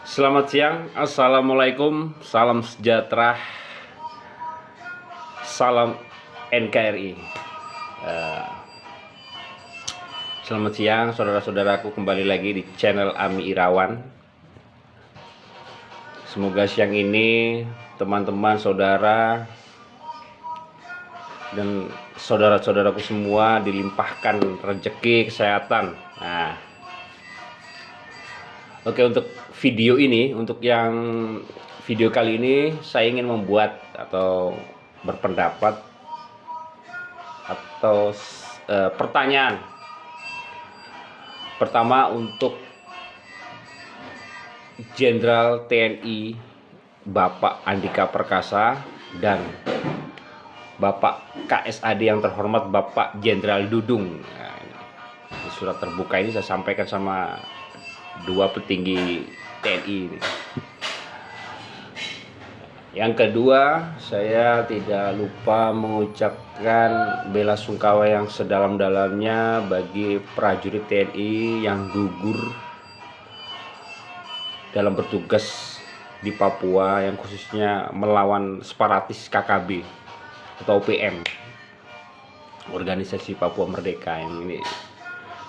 Selamat siang, Assalamualaikum, salam sejahtera, salam NKRI. Eh, Selamat siang, saudara-saudaraku, kembali lagi di channel Ami Irawan. Semoga siang ini teman-teman, saudara, dan saudara-saudaraku semua dilimpahkan rezeki, kesehatan. Nah, oke, untuk video kali ini saya ingin membuat atau berpendapat atau pertanyaan. Pertama, untuk Jenderal TNI Bapak Andika Perkasa dan Bapak KSAD yang terhormat Bapak Jenderal Dudung. Nah, ini surat terbuka ini saya sampaikan sama dua petinggi TNI ini. Yang kedua, saya tidak lupa mengucapkan bela sungkawa yang sedalam-dalamnya bagi prajurit TNI yang gugur dalam bertugas di Papua, yang khususnya melawan separatis KKB atau OPM, Organisasi Papua Merdeka, yang ini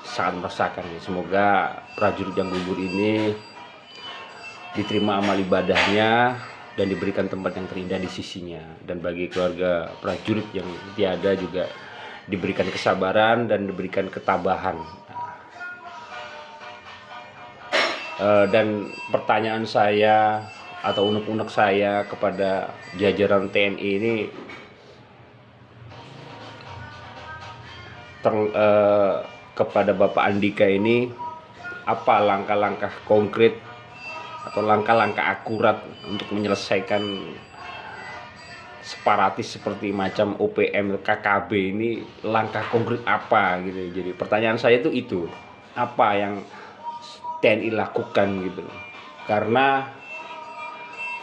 sangat merasakan. Semoga prajurit yang gugur ini diterima amal ibadahnya dan diberikan tempat yang terindah di sisinya, dan bagi keluarga prajurit yang tiada juga diberikan kesabaran dan diberikan ketabahan. Dan pertanyaan saya atau unek-unek saya kepada jajaran TNI ini kepada Bapak Andika ini, apa langkah-langkah konkret atau langkah-langkah akurat untuk menyelesaikan separatis seperti macam OPM, KKB ini, langkah konkret apa gitu. Jadi pertanyaan saya itu apa yang TNI lakukan gitu. Karena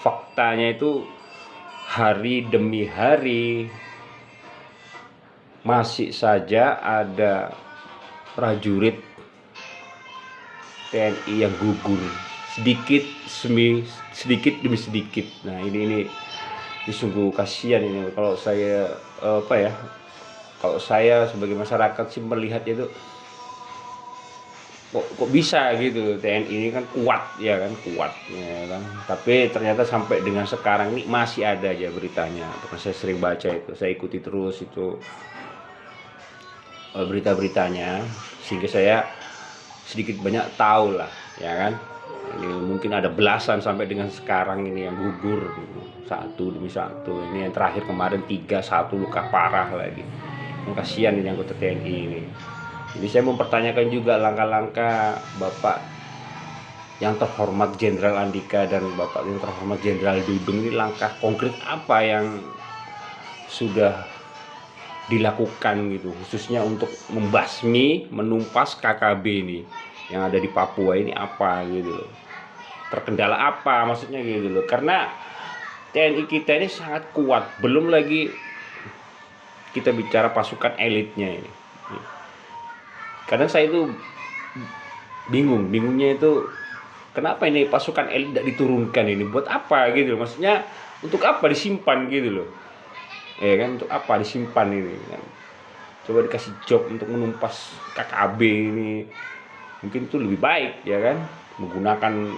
faktanya itu hari demi hari masih saja ada prajurit TNI yang gugur sedikit demi sedikit. Nah, ini sungguh kasihan ini. Kalau saya kalau saya sebagai masyarakat sih melihat itu kok bisa gitu. TNI ini kan kuat ya kan, tapi ternyata sampai dengan sekarang ini masih ada aja beritanya. Karena saya sering baca itu, saya ikuti terus itu berita-beritanya, sehingga saya sedikit banyak tahu lah ya kan. Ini mungkin ada belasan sampai dengan sekarang ini yang gugur satu demi satu. Ini yang terakhir kemarin 1 luka parah lagi. Yang kasihan ini anggota TNI ini. Jadi saya mempertanyakan juga langkah-langkah Bapak yang terhormat Jenderal Andika dan Bapak yang terhormat Jenderal Dudung ini, langkah konkret apa yang sudah dilakukan gitu, khususnya untuk membasmi, menumpas KKB ini yang ada di Papua ini, apa gitu loh. Terkendala apa maksudnya gitu loh. Karena TNI kita ini sangat kuat, belum lagi kita bicara pasukan elitnya ini. Kadang saya itu bingungnya itu kenapa ini pasukan elit tidak diturunkan ini, buat apa gitu loh. Maksudnya untuk apa disimpan gitu loh, ya kan, untuk apa disimpan ini kan. Coba dikasih job untuk menumpas KKB ini, mungkin itu lebih baik ya kan, menggunakan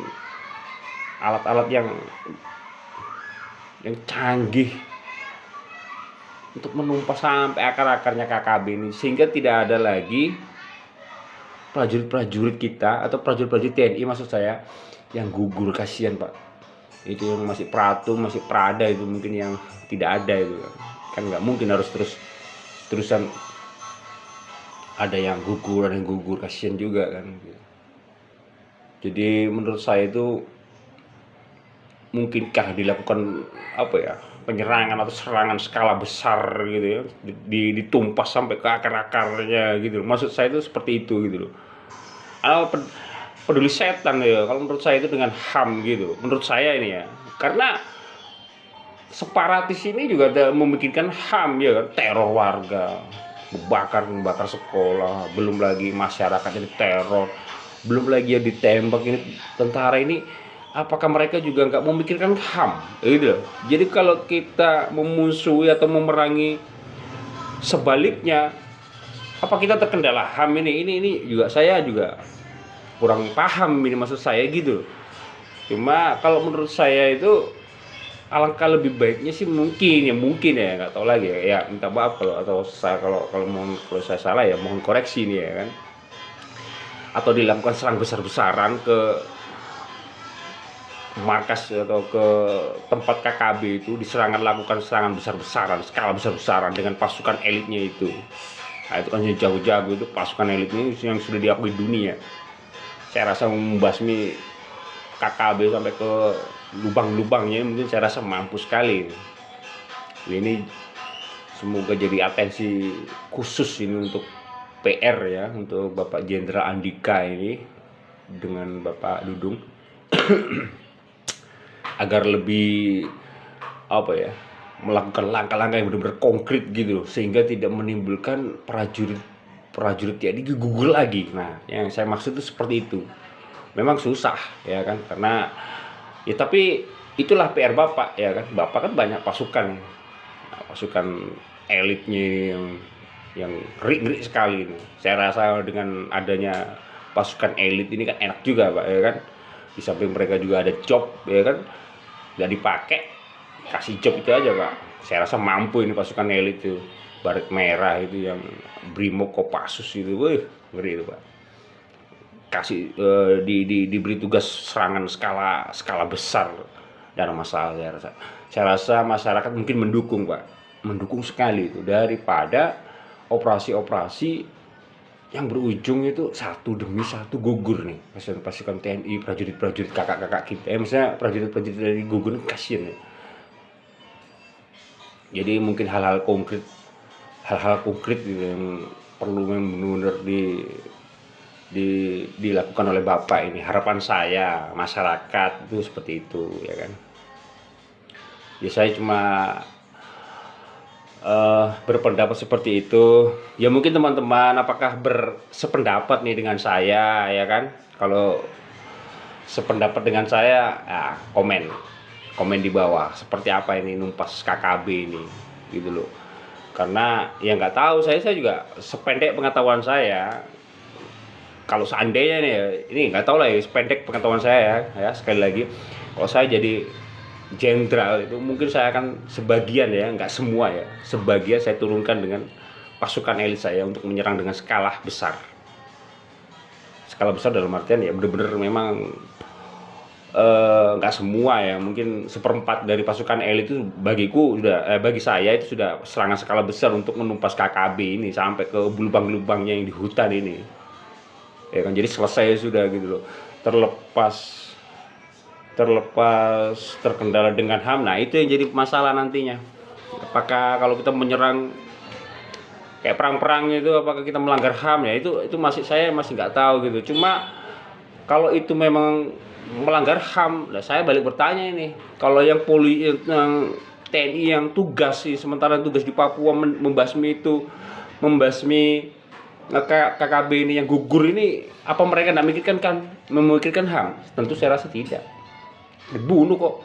alat-alat yang canggih untuk menumpas sampai akar-akarnya KKB ini, sehingga tidak ada lagi prajurit-prajurit kita atau prajurit-prajurit TNI maksud saya yang gugur. Kasihan Pak, itu yang masih Pratum, masih Prada itu mungkin yang tidak ada itu kan nggak mungkin harus terusan ada yang gugur, kasihan juga kan. Jadi menurut saya itu mungkinkah dilakukan penyerangan atau serangan skala besar gitu ya, ditumpas sampai ke akar-akarnya gitu. Maksud saya itu seperti itu gitu loh. Peduli setan ya kalau menurut saya itu dengan HAM gitu, menurut saya ini ya. Karena separatis ini juga memikirkan HAM ya kan, teror warga, membakar sekolah, belum lagi masyarakat ini teror, belum lagi ya ditembak ini tentara ini. apakah mereka juga nggak memikirkan HAM gitu loh. Jadi kalau kita memusuhi atau memerangi sebaliknya, apa kita terkendala HAM ini juga saya juga kurang paham ini maksud saya gitu. Cuma kalau menurut saya itu alangkah lebih baiknya sih mungkin ya nggak tahu lagi ya, minta maaf kalau atau saya kalau saya salah ya mohon koreksi nih ya kan, atau dilakukan serang besar-besaran ke markas atau ke tempat KKB itu, lakukan serangan besar-besaran, skala besar-besaran dengan pasukan elitnya itu. Nah, itu kan jago-jago, itu pasukan elitnya yang sudah diakui dunia. Saya rasa membasmi KKB sampai ke lubang-lubangnya mungkin saya rasa mampu sekali. Ini semoga jadi atensi khusus ini untuk PR ya, untuk Bapak Jenderal Andika ini dengan Bapak Dudung agar lebih melakukan langkah-langkah yang benar-benar konkret gitu, sehingga tidak menimbulkan prajurit TNI gugur lagi. Nah, yang saya maksud itu seperti itu. Memang susah ya kan, karena ya tapi itulah PR Bapak ya kan. Bapak kan banyak pasukan, pasukan elitnya yang ngeri sekali ini. Saya rasa dengan adanya pasukan elit ini kan enak juga Pak ya kan. Di samping mereka juga ada job ya kan, nggak dipakai, kasih job itu aja Pak. Saya rasa mampu ini pasukan elit itu, Baret Merah itu yang Brimob Kopassus itu, wih ngeri itu Pak. Kasih diberi tugas serangan skala besar dan masalah. Saya rasa masyarakat mungkin mendukung Pak, mendukung sekali itu, daripada operasi-operasi yang berujung itu satu demi satu gugur nih pasukan TNI, prajurit-prajurit kakak-kakak kita, misalnya prajurit-prajurit dari gugur, kasihan ya. Jadi mungkin hal-hal konkret gitu yang perlu benar-benar dilakukan oleh Bapak ini. Harapan saya masyarakat itu seperti itu ya kan. Ya saya cuma berpendapat seperti itu. Ya mungkin teman-teman apakah bersependapat nih dengan saya ya kan? Kalau sependapat dengan saya, ya komen di bawah seperti apa ini numpas KKB ini gitu loh. Karena ya nggak tahu, saya juga sependek pengetahuan saya, kalau seandainya nih ya, ini nggak tahu lah ya, sependek pengetahuan saya ya sekali lagi, kalau saya jadi jenderal itu mungkin saya akan sebagian ya, nggak semua ya, sebagian saya turunkan dengan pasukan elit saya untuk menyerang dengan skala besar dalam artian ya benar-benar memang nggak semua ya, mungkin seperempat dari pasukan elit itu bagi saya itu sudah serangan skala besar untuk menumpas KKB ini sampai ke lubang-lubangnya yang di hutan ini ya kan. Jadi selesai sudah gitu loh, terlepas terkendala dengan HAM. Nah itu yang jadi masalah nantinya, apakah kalau kita menyerang kayak perang-perang itu apakah kita melanggar HAM ya, itu saya masih nggak tahu gitu. Cuma kalau itu memang melanggar HAM, nah saya balik bertanya ini, kalau yang TNI yang sementara tugas di Papua membasmi KKB ini yang gugur ini, apa mereka tidak memikirkan HAM? Tentu saya rasa tidak. Dibunuh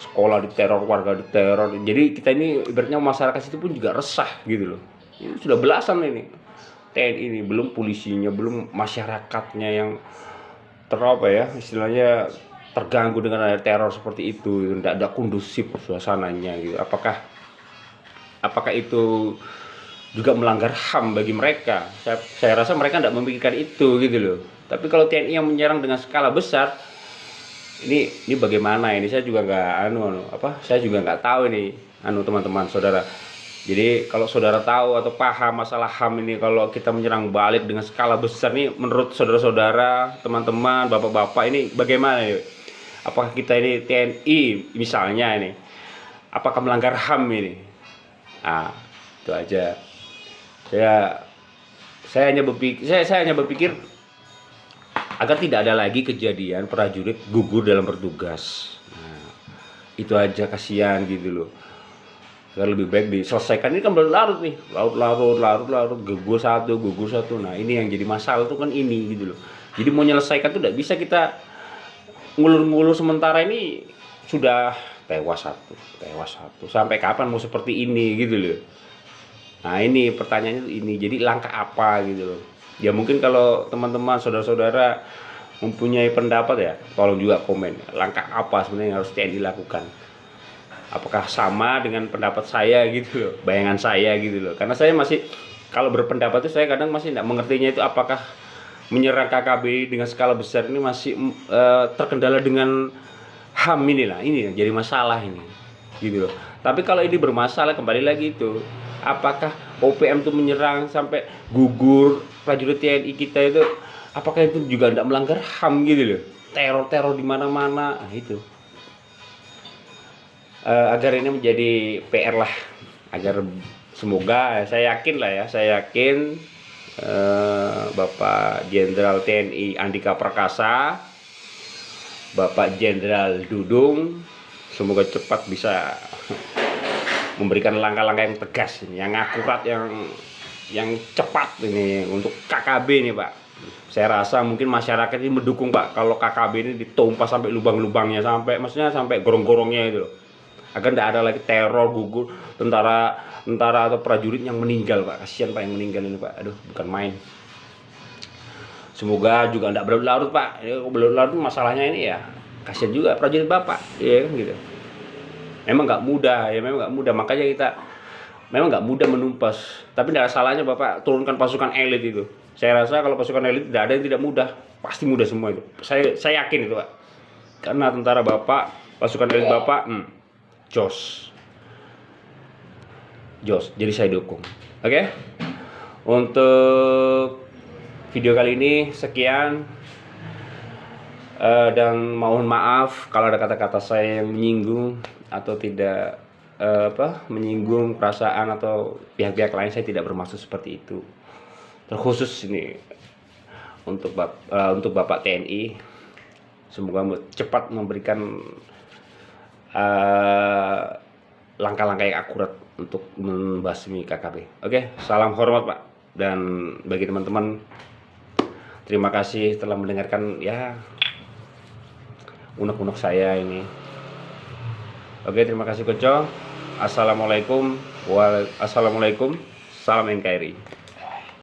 sekolah diteror, warga diteror. Jadi kita ini ibaratnya masyarakat itu pun juga resah gitu loh. Ini sudah belasan ini TNI ini, belum polisinya, belum masyarakatnya yang istilahnya terganggu dengan ada teror seperti itu, tidak ada kondusif suasananya gitu. Apakah itu juga melanggar HAM bagi mereka? Saya rasa mereka tidak memikirkan itu gitu loh. Tapi kalau TNI yang menyerang dengan skala besar, ini bagaimana ini? Saya juga saya juga nggak tahu ini teman-teman saudara. Jadi kalau saudara tahu atau paham masalah HAM ini, kalau kita menyerang balik dengan skala besar nih, menurut saudara-saudara, teman-teman, bapak-bapak ini bagaimana ya? Apakah kita ini TNI misalnya ini, apakah melanggar HAM ini? Nah, itu aja. Saya hanya berpikir agar tidak ada lagi kejadian prajurit gugur dalam bertugas. Nah, itu aja, kasihan gitu loh. Agar lebih baik diselesaikan. Ini kan berlarut nih, larut, gugur satu. Nah ini yang jadi masalah tuh kan ini gitu loh. Jadi mau menyelesaikan tuh tidak bisa kita ngulur-ngulur sementara ini sudah tewas satu. Sampai kapan mau seperti ini gitu loh. Nah ini pertanyaannya ini, jadi langkah apa gitu loh. Ya mungkin kalau teman-teman saudara-saudara mempunyai pendapat ya, tolong juga komen. Langkah apa sebenarnya yang harus TNI lakukan? Apakah sama dengan pendapat saya gitu loh, bayangan saya gitu loh. Karena saya masih, kalau berpendapat itu saya kadang masih tidak mengertinya itu, apakah menyerang KKB dengan skala besar ini masih terkendala dengan HAM inilah, ini jadi masalah ini gitu loh. Tapi kalau ini bermasalah, kembali lagi itu, apakah OPM itu menyerang sampai gugur prajurit TNI kita itu, apakah itu juga tidak melanggar HAM gitu loh? Teror-teror di mana-mana, nah, itu. Agar ini menjadi PR lah, agar semoga, saya yakin Bapak Jenderal TNI Andika Perkasa, Bapak Jenderal Dudung, semoga cepat bisa memberikan langkah-langkah yang tegas ini, yang akurat, yang cepat ini untuk KKB ini Pak. Saya rasa mungkin masyarakat ini mendukung Pak, kalau KKB ini ditumpas sampai lubang-lubangnya, sampai gorong-gorongnya itu loh. Agar tidak ada lagi teror gugur tentara atau prajurit yang meninggal Pak. Kasihan Pak yang meninggal ini Pak, aduh bukan main. Semoga juga tidak berlarut Pak. Berlarut masalahnya ini ya, kasihan juga prajurit Bapak, ya kan gitu. Memang nggak mudah ya, makanya kita memang nggak mudah menumpas. Tapi tidak ada salahnya Bapak turunkan pasukan elit itu. Saya rasa kalau pasukan elit tidak ada yang tidak mudah, pasti mudah semua itu. Saya yakin itu Pak. Karena tentara Bapak, pasukan elit Bapak, jos. Jadi saya dukung. Oke? Untuk video kali ini sekian. Dan mohon maaf kalau ada kata-kata saya yang menyinggung atau tidak menyinggung perasaan atau pihak-pihak lain. Saya tidak bermaksud seperti itu. Terkhusus ini untuk Bapak TNI, semoga cepat memberikan langkah-langkah yang akurat untuk membasmi KKB. Oke, salam hormat Pak. Dan bagi teman-teman, terima kasih telah mendengarkan ya unek-unek saya ini. Oke, terima kasih Koco. Assalamualaikum. Salam NKRI.